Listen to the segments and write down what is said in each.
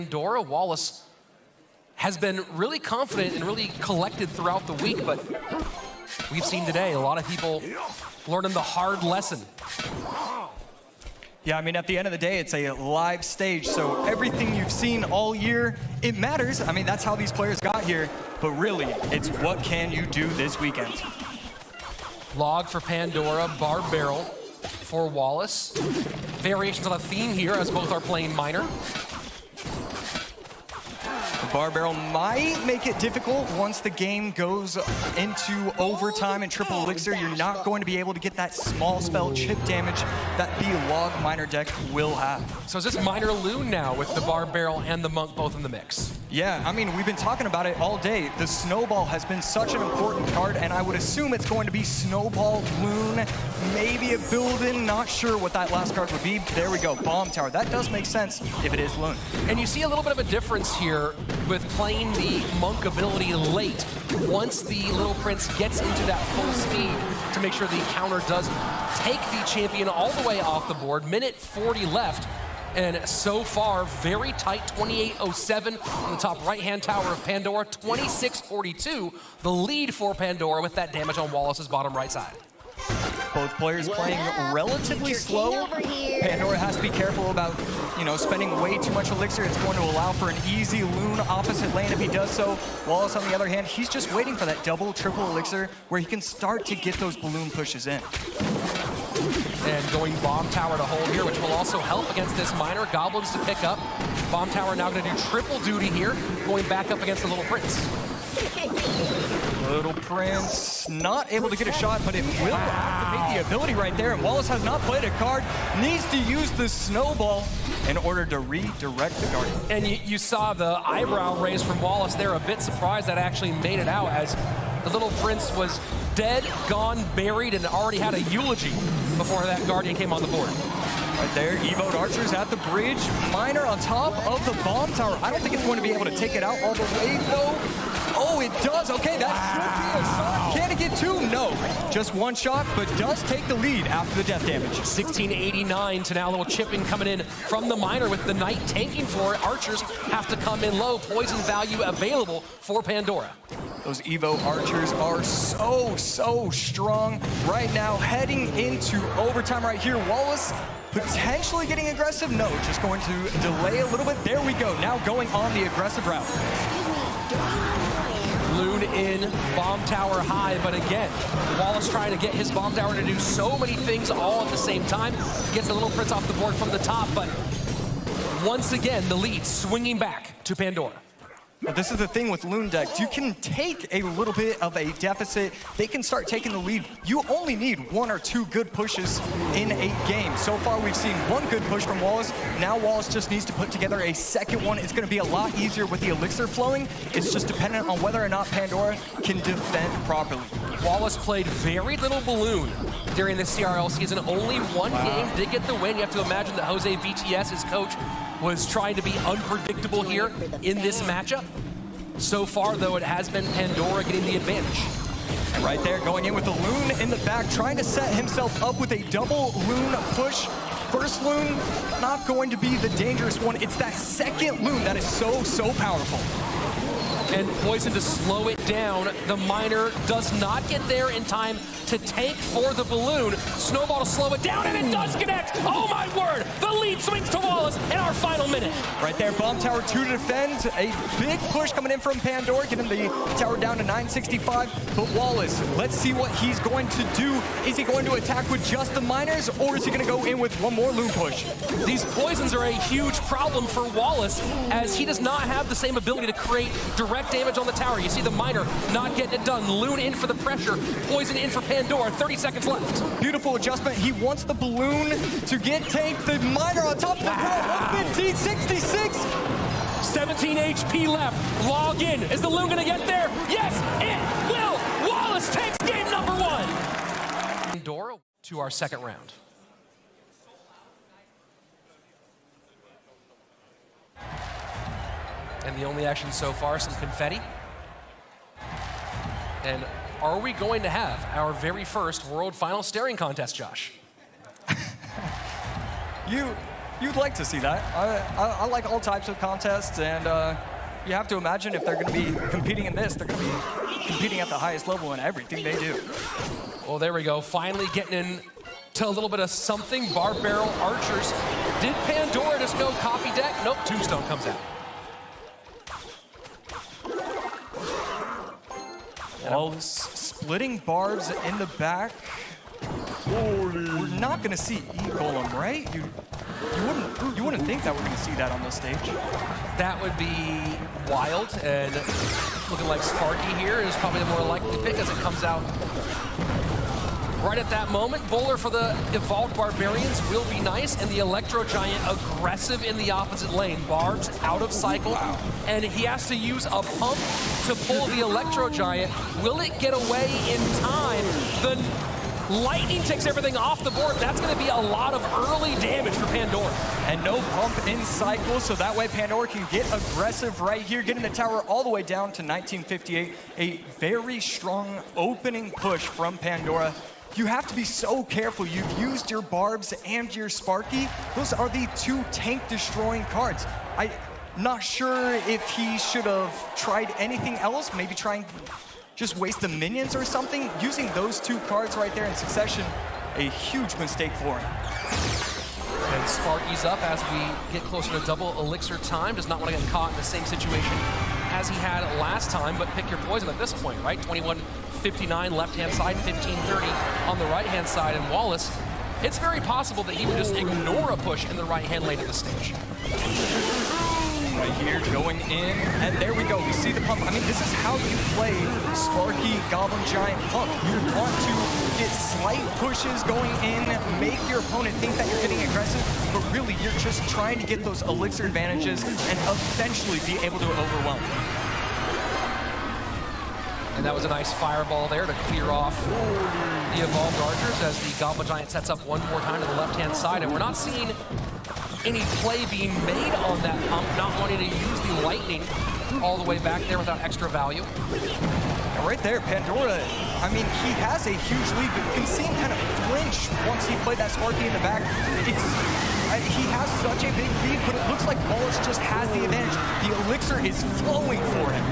Pandora, Wallace has been really confident and really collected throughout the week, but we've seen today a lot of people learning the hard lesson. Yeah, I mean, at the end of the day, it's a live stage, so everything you've seen all year, it matters. I mean, that's how these players got here, but really, it's what can you do this weekend? Log for Pandora, bar barrel for Wallace. Variations on a theme here as both are playing minor. The bar barrel might make it difficult once the game goes into overtime and triple elixir. You're not going to be able to get that small spell chip damage that the log minor deck will have. So is this minor loon now with the bar barrel and the monk both in the mix? Yeah, I mean, we've been talking about it all day. The snowball has been such an important card, and I would assume it's going to be snowball, loon, maybe a build-in, not sure what that last card would be. There we go, bomb tower. That does make sense if it is loon. And you see a little bit of a difference here with playing the monk ability late. Once the Little Prince gets into that full speed to make sure the counter does take the champion all the way off the board. Minute 40 left. And so far, very tight, 28:07 on the top right-hand tower of Pandora, 26:42, the lead for Pandora with that damage on Wallace's bottom right side. Both players playing relatively slow. Pandora has to be careful about, spending way too much elixir. It's going to allow for an easy loon opposite lane if he does so. Wallace, on the other hand, he's just waiting for that double, triple elixir where he can start to get those balloon pushes in. And going bomb tower to hold here, which will also help against this minor. Goblins to pick up. Bomb tower now going to do triple duty here, going back up against the Little Prince. Little Prince not able to get a shot, but it will activate the ability right there. And Wallace has not played a card, needs to use the snowball in order to redirect the guardian. And you saw the eyebrow raise from Wallace there, a bit surprised that actually made it out as the Little Prince was dead, gone, buried, and already had a eulogy before that guardian came on the board. Right there, Evoed Archers at the bridge. Minor on top of the bomb tower. I don't think it's going to be able to take it out all the way, though. Oh, it does. Okay, that should be a shot. Can it get two? No. Just one shot, but does take the lead after the death damage. 1689 to now a little chipping coming in from the minor with the knight tanking for it. Archers have to come in low. Poison value available for Pandora. Those Evo Archers are so strong right now, heading into overtime right here. Wallace potentially getting aggressive. No, just going to delay a little bit. There we go. Now going on the aggressive route. Loon in, bomb tower high, but again, Wallace trying to get his bomb tower to do so many things all at the same time. Gets the Little Prince off the board from the top, but once again, the lead swinging back to Pandora. But this is the thing with Loon decks. You can take a little bit of a deficit. They can start taking the lead. You only need one or two good pushes in a game. So far, we've seen one good push from Wallace. Now Wallace just needs to put together a second one. It's going to be a lot easier with the elixir flowing. It's just dependent on whether or not Pandora can defend properly. Wallace played very little balloon during the CRL season. Only one game did get the win. You have to imagine that Jose VTS, his coach, was trying to be unpredictable here in this matchup. So far, though, it has been Pandora getting the advantage. And right there, going in with the loon in the back, trying to set himself up with a double loon push. First loon, not going to be the dangerous one. It's that second loon that is so powerful. And poison to slow it down. The minor does not get there in time to tank for the balloon. Snowball to slow it down, and it does connect. Oh my word! The lead swings to Wallace in our final minute. Right there, bomb tower 2 to defend. A big push coming in from Pandora, getting the tower down to 965. But Wallace, let's see what he's going to do. Is he going to attack with just the miners, or is he going to go in with one more loon push? These poisons are a huge problem for Wallace, as he does not have the same ability to create direct damage on the tower. You see the minor not getting it done. Loon in for the pressure. Poison in for Pandora. 30 seconds left. Beautiful adjustment. He wants the balloon to get tanked. The minor on top of the tower. 115, 66. 17 HP left. Log in. Is the loon going to get there? Yes, it will. Wallace takes game number 1. Pandora to our second round. And the only action so far, some confetti. And are we going to have our very first World Final Staring Contest, Josh? You'd like to see that. I like all types of contests, and you have to imagine if they're going to be competing in this, they're going to be competing at the highest level in everything they do. Well, there we go. Finally getting in to a little bit of something. Bar barrel archers. Did Pandora just go copy deck? Nope, Tombstone comes out. Wallace splitting barbs in the back. We're not going to see E-Golem, right? You wouldn't think that we're going to see that on this stage. That would be wild, and looking like Sparky here is probably the more likely pick as it comes out. Right at that moment, Bowler for the Evolved Barbarians will be nice, and the Electro Giant aggressive in the opposite lane. Barbs out of cycle, and he has to use a pump to pull the Electro Giant. Will it get away in time? The Lightning takes everything off the board. That's going to be a lot of early damage for Pandora. And no pump in cycle, so that way Pandora can get aggressive right here, getting the tower all the way down to 1958. A very strong opening push from Pandora. You have to be so careful. You've used your Barbs and your Sparky. Those are the two tank-destroying cards. I'm not sure if he should have tried anything else, maybe trying just waste the minions or something. Using those two cards right there in succession, a huge mistake for him. And Sparky's up as we get closer to double elixir time. Does not want to get caught in the same situation as he had last time, but pick your poison at this point, right? 21:59 left-hand side, 15:30 on the right-hand side, and Wallace, it's very possible that he would just ignore a push in the right-hand lane of the stage. Right here, going in, and there we go. We see the pump. I mean, this is how you play Sparky Goblin Giant Pump. You want to get slight pushes going in, make your opponent think that you're getting aggressive, but really you're just trying to get those elixir advantages and eventually be able to overwhelm. And that was a nice fireball there to clear off the Evolved Archers as the Goblin Giant sets up one more time to the left-hand side, and we're not seeing any play being made on that pump, not wanting to use the Lightning all the way back there without extra value. And right there, Pandora, I mean, he has a huge lead, but you can see him kind of flinch once he played that Sparky in the back. He has such a big lead, but it looks like Wallace just has the advantage. The elixir is flowing for him.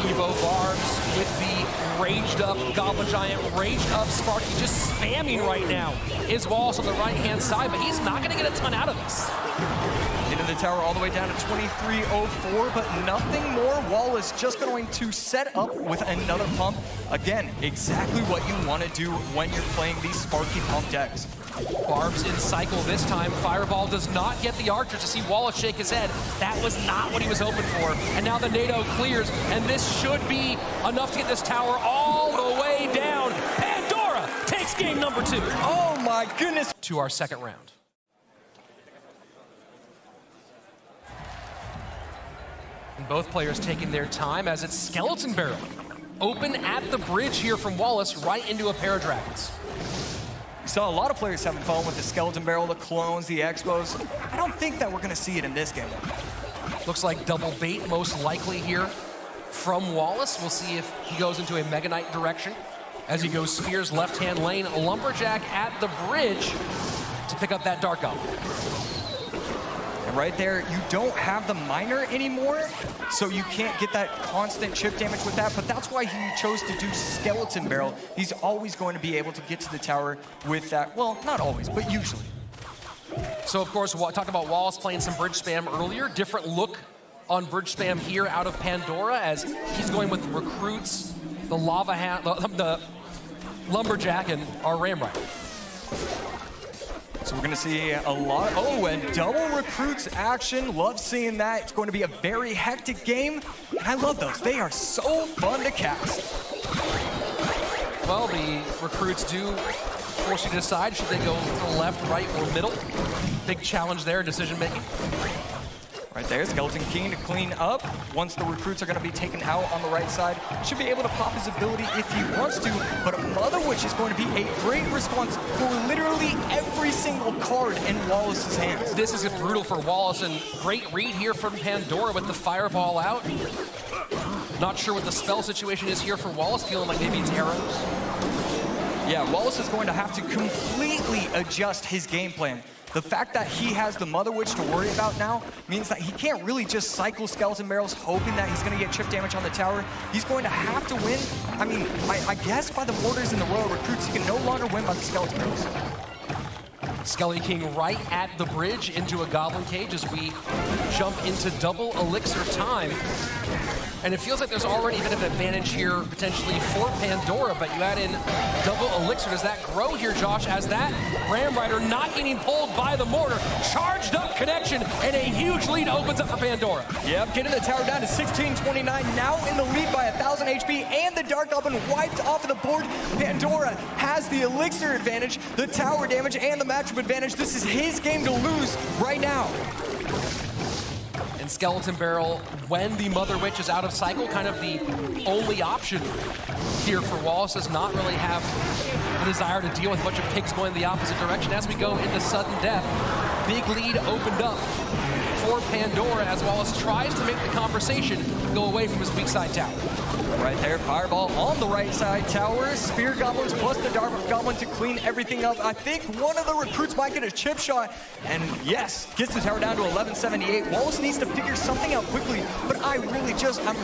Evo Barbs with the raged up Goblin Giant, raged up Sparky, just spamming right now is Wallace on the right-hand side, but he's not going to get a ton out of this. Into the tower all the way down to 23:04, but nothing more. Wallace just going to set up with another pump. Again, exactly what you want to do when you're playing these Sparky pump decks. Barbs in cycle this time. Fireball does not get the Archer to see Wallace shake his head. That was not what he was hoping for. And now the NATO clears, and this should be enough to get this tower all the way down. Pandora takes game number 2. Oh my goodness. To our second round. And both players taking their time as it's Skeleton Barrel. Open at the bridge here from Wallace, right into a pair of dragons. So a lot of players having fun with the Skeleton Barrel, the clones, the expos. I don't think that we're going to see it in this game. Looks like double bait most likely here from Wallace. We'll see if he goes into a Mega Knight direction as he goes Spears left-hand lane. A Lumberjack at the bridge to pick up that Dark Goblin. And right there, you don't have the miner anymore, so you can't get that constant chip damage with that, but that's why he chose to do Skeleton Barrel. He's always going to be able to get to the tower with that. Well, not always, but usually. So, of course, we'll talk about Wallace playing some bridge spam earlier. Different look on bridge spam here out of Pandora as he's going with recruits, the lava hat, the Lumberjack, and our Ramride. So we're going to see a lot. Oh, and double recruits action. Love seeing that. It's going to be a very hectic game. And I love those. They are so fun to cast. Well, the recruits do force you to decide. Should they go to the left, right, or middle? Big challenge there, decision making. Right there, Skeleton King to clean up. Once the recruits are going to be taken out on the right side, should be able to pop his ability if he wants to, but Mother Witch is going to be a great response for literally every single card in Wallace's hands. This is brutal for Wallace, and great read here from Pandora with the fireball out. Not sure what the spell situation is here for Wallace, feeling like maybe it's arrows. Yeah, Wallace is going to have to completely adjust his game plan. The fact that he has the Mother Witch to worry about now means that he can't really just cycle Skeleton Barrels hoping that he's going to get chip damage on the tower. He's going to have to win. I mean, I guess by the Mortars and the Royal Recruits, he can no longer win by the Skeleton Barrels. Skelly King right at the bridge into a Goblin Cage as we jump into double elixir time. And it feels like there's already a bit of an advantage here potentially for Pandora, but you add in double elixir. Does that grow here, Josh, as that Ram Rider not getting pulled by the mortar, charged up connection, and a huge lead opens up for Pandora. Yep, getting the tower down to 1629, now in the lead by 1,000 HP, and the Dark Goblin wiped off of the board. Pandora has the elixir advantage, the tower damage, and the matchup advantage. This is his game to lose right now. And Skeleton Barrel, when the Mother Witch is out of cycle, kind of the only option here for Wallace, does not really have the desire to deal with a bunch of pigs going the opposite direction. As we go into sudden death, big lead opened up for Pandora as Wallace tries to make the conversation go away from his weak side tower. Right there, Fireball on the right side tower. Spear Goblins plus the Dark Goblin to clean everything up. I think one of the recruits might get a chip shot. And yes, gets the tower down to 1178. Wallace needs to figure something out quickly, but I'm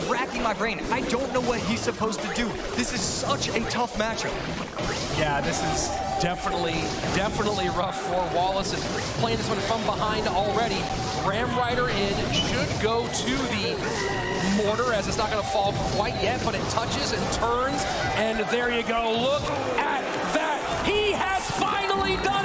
racking my brain. I don't know what he's supposed to do. This is such a tough matchup. Yeah, this is definitely rough for Wallace, and playing this one from behind already. Ram Rider in should go to the mortar, as it's not going to fall quite yet, but it touches and turns, and there you go. Look at that. He has finally done